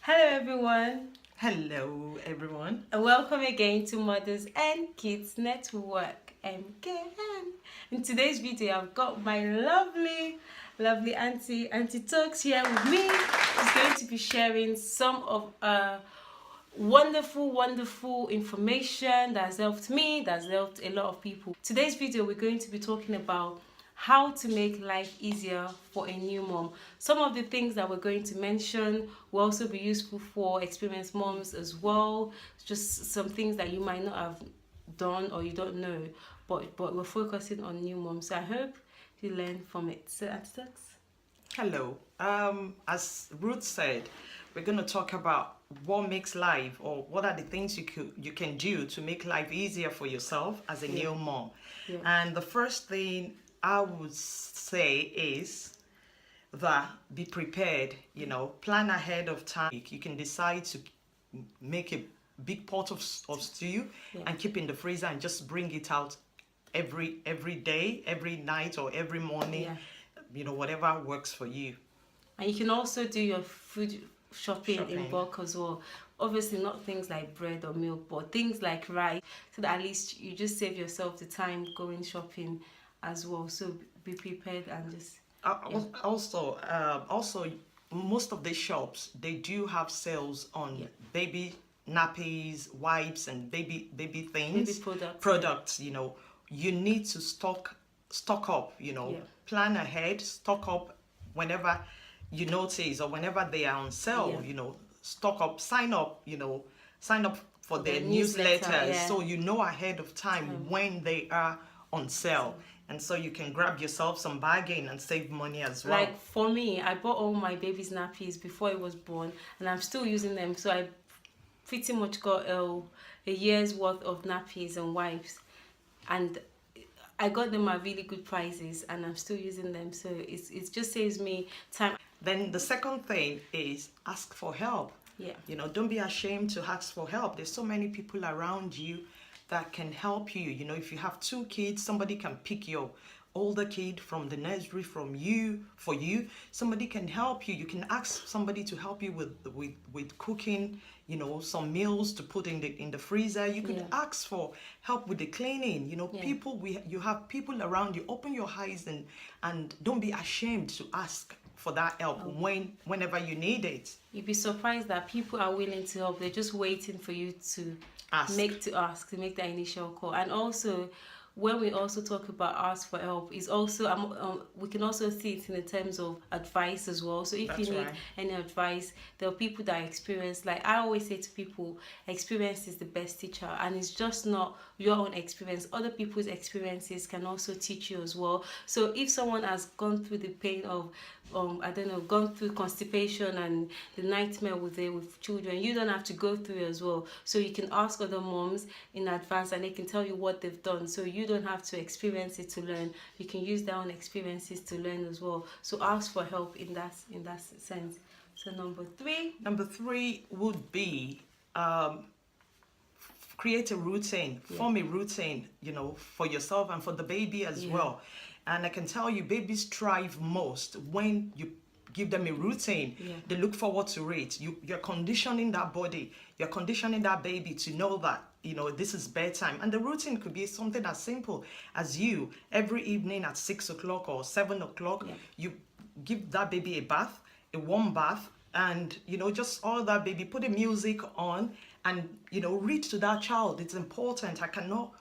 Hello everyone, Hello, everyone. and welcome again to Mothers and Kids Network MKN. In today's video, I've got my lovely Auntie Talks here with me. She's going to be sharing some of wonderful information that's helped me, that's helped a lot of people. Today's video, we're going to be talking about how to make life easier for a new mom. Some of the things that we're going to mention will also be useful for experienced moms as well. Just some things that you might not have done or you don't know, but we're focusing on new moms. So I hope you learn from it. So Auntie Talks. Hello. As Ruth said, we're going to talk about what makes life, or what are the things you can do to make life easier for yourself as a new mom. Yeah. And the first thing I would say is that be prepared. Plan ahead of time. You can decide to make a big pot of stew and keep in the freezer and just bring it out every day, every night, or every morning. Whatever works for you. And you can also do your food shopping in bulk as well. Obviously not things like bread or milk, but things like rice, so that at least you just save yourself the time going shopping as well. So be prepared and just Also, most of the shops, they do have sales on baby nappies, wipes, and baby things, baby products. You need to stock up. Plan ahead, stock up whenever you notice, or whenever they are on sale. Stock up, sign up. Sign up for their newsletters, so you know ahead of time when they are on sale. And so you can grab yourself some bargain and save money as well. Like for me, I bought all my baby's nappies before it was born, and I'm still using them. So I pretty much got a year's worth of nappies and wipes, and I got them at really good prices, and I'm still using them. So it just saves me time. Then the second thing is ask for help. Don't be ashamed to ask for help. There's so many people around you that can help you. If you have 2 kids, somebody can pick your older kid from the nursery for you. Somebody can help you. You can ask somebody to help you with cooking, some meals to put in the freezer. You can ask for help with the cleaning. You have people around you. Open your eyes and don't be ashamed to ask for that help whenever you need it. You'd be surprised that people are willing to help. They're just waiting for you to make that initial call. And also, when we also talk about ask for help, is also we can also see it in the terms of advice as well. So if you need any advice, there are people that experience. Like I always say to people, experience is the best teacher, and it's just not your own experience. Other people's experiences can also teach you as well. So if someone has gone through the pain of gone through constipation and the nightmare with children, you don't have to go through it as well. So you can ask other moms in advance, and they can tell you what they've done. So you don't have to experience it to learn. You can use their own experiences to learn as well. So ask for help in that sense. So number three would be create a routine. Form a routine, for yourself and for the baby as well. And I can tell you, babies thrive most when you give them a routine. They look forward to it. You're conditioning that body. You're conditioning that baby to know that, this is bedtime. And the routine could be something as simple as you, every evening at 6 o'clock or 7 o'clock, you give that baby a bath, a warm bath, and, just all that baby, put the music on and, read to that child. It's important. I cannot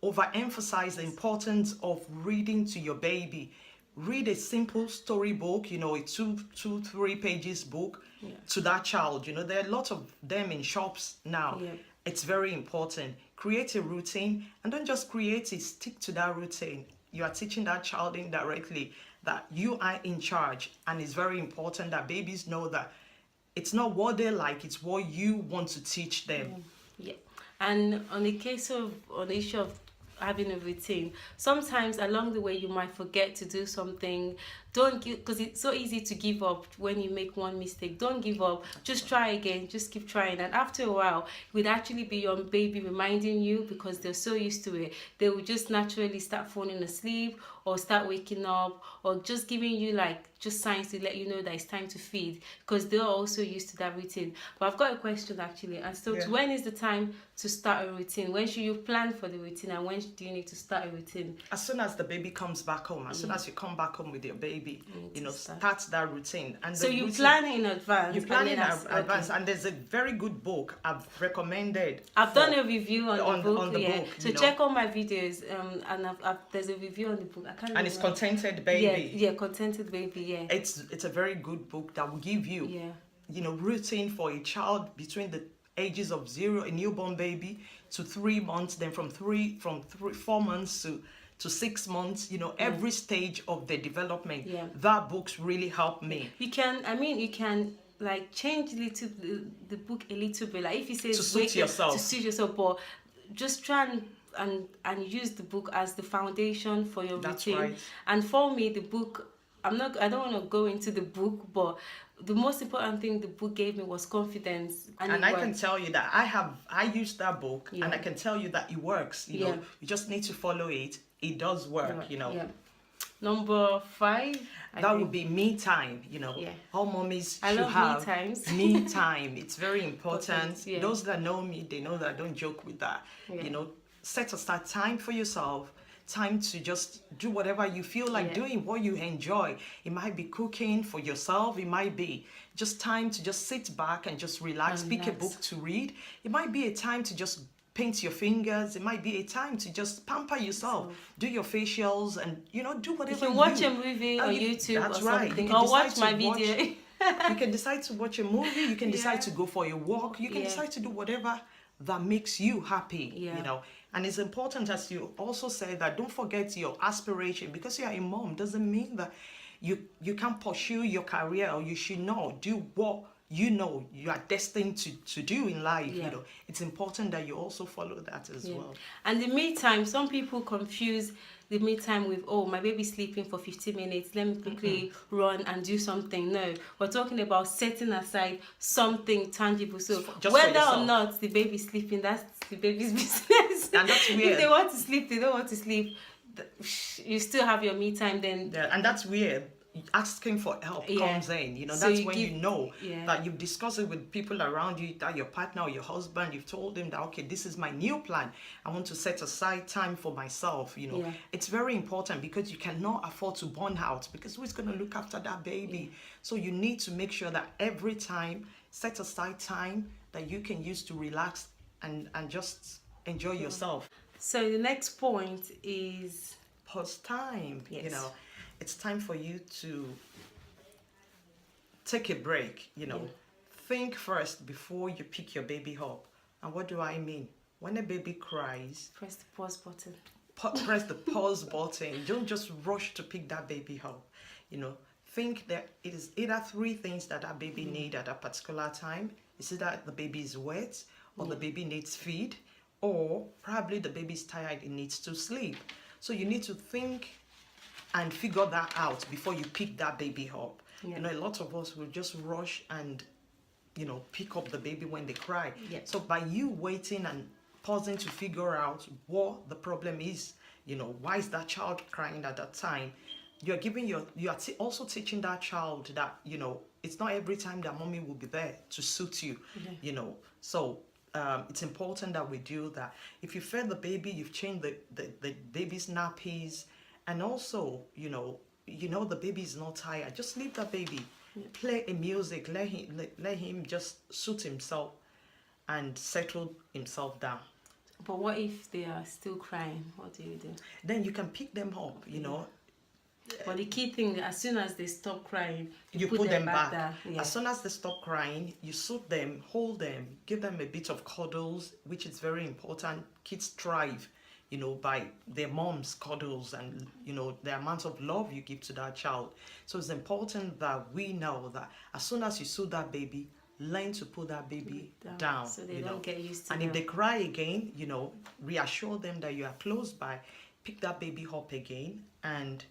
overemphasize the importance of reading to your baby. Read a simple storybook, a 2-3 pages book to that child. There are a lot of them in shops now. It's very important. Create a routine, and don't just create it, stick to that routine. You are teaching that child indirectly that you are in charge, and it's very important that babies know that it's not what they like, it's what you want to teach them. And on the issue of having a routine, sometimes along the way you might forget to do something. Don't give, because it's so easy to give up when you make one mistake. Don't give up, just try again, just keep trying, and after a while it would actually be your baby reminding you, because they're so used to it. They will just naturally start falling asleep, or start waking up, or just giving you like just signs to let you know that it's time to feed, because they're also used to that routine. But I've got a question actually, and so when is the time to start a routine? When should you plan for the routine, and when do you need to start a routine? As soon as the baby comes back home, as soon as you come back home with your baby, start that routine. And so you plan in advance. You plan in advance, and there's a very good book I've recommended. I've done a review on the book. On the book, so check all my videos. And there's a review on the book. I can't remember. And it's Contented Baby. Yeah, Contented Baby. Yeah. It's a very good book that will give you, routine for a child between the ages of 0, a newborn baby, to 3 months, then from 4 months to 6 months, every stage of the development. That book's really helped me. You can like change the book a little bit, like if you say to suit yourself, but just try and use the book as the foundation for your routine. Right. And for me, the book, I don't want to go into the book, but the most important thing the book gave me was confidence. And I can tell you that I used that book, and I can tell you that it works. You know, you just need to follow it. It does work. Number 5. That would be me time. All mommies should have me time. It's very important. Those that know me, they know that I don't joke with that. Set aside time for yourself. Time to just do whatever you feel like doing, what you enjoy. It might be cooking for yourself. It might be just time to just sit back and just relax, pick a book to read. It might be a time to just paint your fingers. It might be a time to just pamper yourself, do your facials, and do whatever you can watch a movie on YouTube or something, or watch my video. You can decide to watch a movie. You can decide to go for a walk. You can decide to do whatever that makes you happy. And it's important, as you also say, that don't forget your aspiration. Because you're a mom doesn't mean that you can't pursue your career, or you should not do what you are destined to do in life. It's important that you also follow that as well. And the me time, some people confuse the me time with, oh, my baby's sleeping for 15 minutes, let me quickly run and do something. No, we're talking about setting aside something tangible. So whether or not the baby's sleeping, that's the baby's business. And that's weird. If they want to sleep, they don't want to sleep, you still have your me time then. And that's weird. Asking for help comes in, that's when that you've discussed it with people around you, that your partner or your husband, you've told them that, okay, this is my new plan. I want to set aside time for myself. It's very important, because you cannot afford to burn out, because who's going to look after that baby? So you need to make sure that every time, set aside time that you can use to relax and just enjoy yourself. So the next point is pause time. It's time for you to take a break, Think first before you pick your baby up. And what do I mean? When a baby cries, press the pause button. Press the pause button. Don't just rush to pick that baby up. Think that it is either 3 things that baby needs at a particular time. It's either the baby is wet, or the baby needs feed, or probably the baby is tired, it needs to sleep. So you need to think and figure that out before you pick that baby up. A lot of us will just rush and, pick up the baby when they cry. So by you waiting and pausing to figure out what the problem is, why is that child crying at that time, you're giving also teaching that child that, it's not every time that mommy will be there to suit you, So it's important that we do that. If you fed the baby, you've changed the baby's nappies, and also, the baby is not tired, just leave that baby. Play a music, let him just suit himself and settle himself down. But what if they are still crying? What do you do? Then you can pick them up, But the key thing, as soon as they stop crying, you put them back. As soon as they stop crying, you soothe them, hold them, give them a bit of cuddles, which is very important. Kids thrive, by their mom's cuddles and, the amount of love you give to that child. So it's important that we know that as soon as you soothe that baby, learn to put that baby down. So they don't get used to it. And if they cry again, reassure them that you are close by. Pick that baby up again, and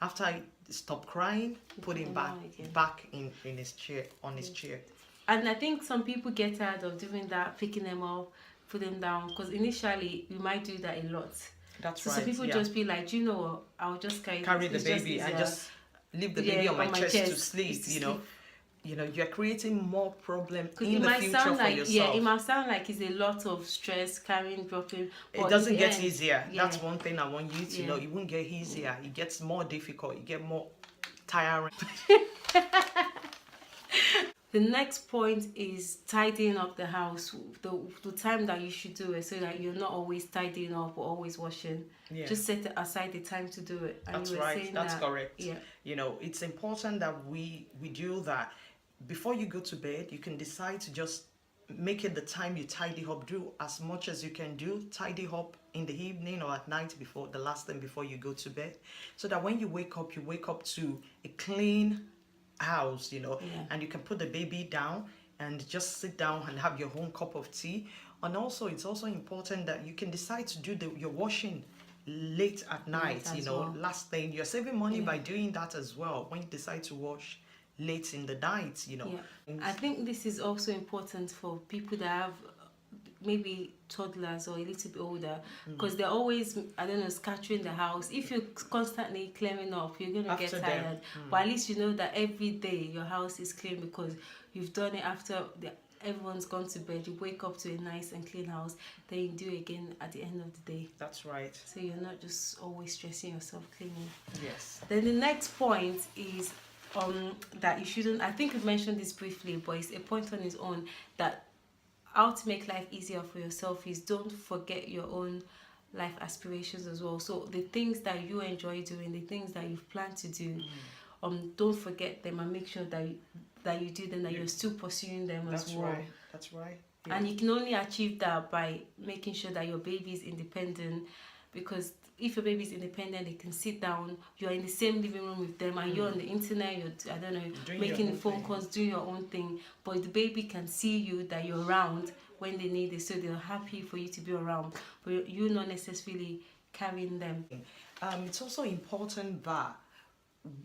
after I stop crying, put him back in his chair, on his chair. And I think some people get tired of doing that, picking them up, put them down, because initially we might do that a lot. That's so right. some people just be like, you know what, I'll just carry the baby and just leave the baby on my chest to sleep, you know, you're creating more problem in the future for yourself. Yeah, it might sound like it's a lot of stress carrying, dropping, but it doesn't get easier. That's one thing I want you to know. It won't get easier. It gets more difficult. It get more tiring. The next point is tidying up the house, the time that you should do it, so that you're not always tidying up or always washing. Just set aside the time to do it. And that's right. That's correct. Yeah. You know, it's important that we do that. Before you go to bed, you can decide to just make it the time you tidy up. Do as much as you can do. Tidy up in the evening or at night, before the last thing before you go to bed, so that when you wake up to a clean house, you know, and you can put the baby down and just sit down and have your own cup of tea. And also, it's also important that you can decide to do your washing late at night, you know, last thing. You're saving money by doing that as well when you decide to wash late in the night, you know. I think this is also important for people that have maybe toddlers or a little bit older, because they're always, I don't know, scattering the house. If you're constantly clearing up, you're going to get tired. But at least you know that every day your house is clean because you've done it after everyone's gone to bed. You wake up to a nice and clean house, then you do it again at the end of the day. That's right. So you're not just always stressing yourself cleaning. Yes. Then the next point is that you shouldn't, I think we've mentioned this briefly, but it's a point on its own, that how to make life easier for yourself is don't forget your own life aspirations as well. So the things that you enjoy doing, the things that you've planned to do, don't forget them and make sure that you do them, that you're still pursuing them as well. Right. That's right. Yeah. And you can only achieve that by making sure that your baby is independent, because if your baby is independent, they can sit down, you're in the same living room with them, and you're on the internet, you're, I don't know, making phone calls, doing your own thing, but the baby can see you, that you're around when they need it, so they're happy for you to be around, but you're not necessarily carrying them. It's also important that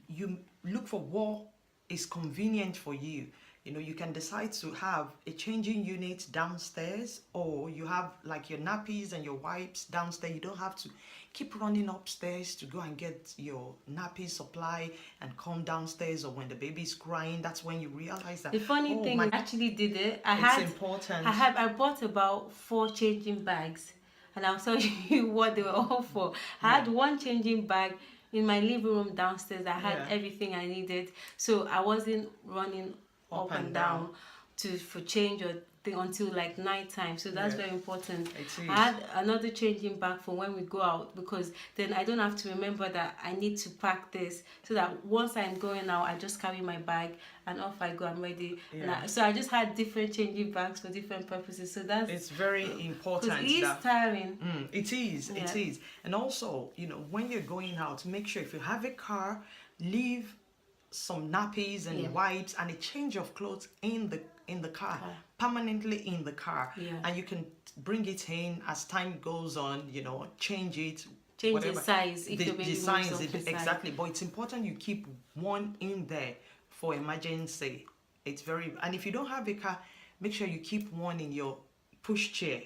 you look for what is convenient for you. You know, you can decide to have a changing unit downstairs, or you have like your nappies and your wipes downstairs. You don't have to keep running upstairs to go and get your nappy supply and come downstairs, or when the baby's crying, that's when you realize that. The funny thing, I actually did it. Important. I bought about 4 changing bags, and I'll tell you what they were all for. I had one changing bag in my living room downstairs. I had everything I needed, so I wasn't running up and down for change or thing until like night time. So that's very important. I had another changing bag for when we go out, because then I don't have to remember that I need to pack this, so that once I'm going out, I just carry my bag and off I go, I'm ready. So I just had different changing bags for different purposes. So it's very important. Because it is tiring. It is. And also, you know, when you're going out, make sure if you have a car, leave some nappies and wipes and a change of clothes in the car, permanently in the car, and you can bring it in as time goes on, you know, change the size if your baby moves off exactly. But it's important you keep one in there for emergency. It's very, and if you don't have a car, make sure you keep one in your push chair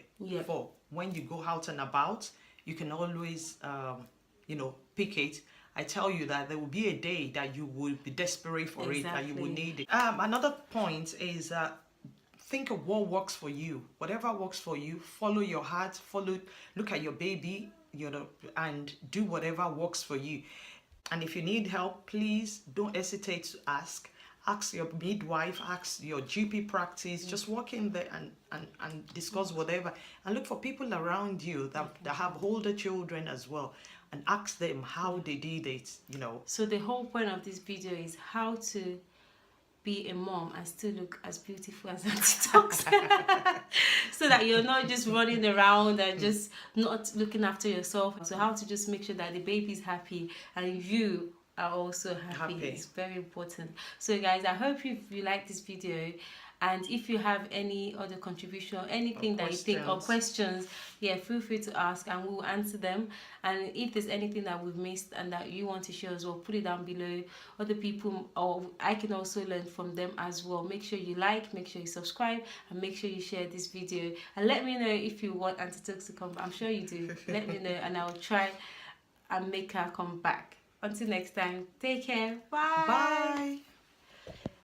for when you go out and about. You can always you know, pick it. I tell you that there will be a day that you will be desperate for it, that you will need it. Another point is think of what works for you. Whatever works for you, follow your heart, look at your baby, you know, and do whatever works for you. And if you need help, please don't hesitate to ask. Ask your midwife, ask your GP practice, just walk in there and discuss whatever. And look for people around you that have older children as well, and ask them how they did it, you know. So the whole point of this video is how to be a mom and still look as beautiful as Auntie Talks. So that you're not just running around and just not looking after yourself. So how to just make sure that the baby's happy and you are also happy. It's very important. So guys, I hope you like this video. And if you have any other contribution or anything that you think, or questions, yeah, feel free to ask and we will answer them. And if there's anything that we've missed and that you want to share as well, put it down below. Other people, or I can also learn from them as well. Make sure you like, make sure you subscribe, and make sure you share this video. And let me know if you want Auntie Talks to come back. I'm sure you do. Let me know and I'll try and make her come back. Until next time, take care. Bye. Bye.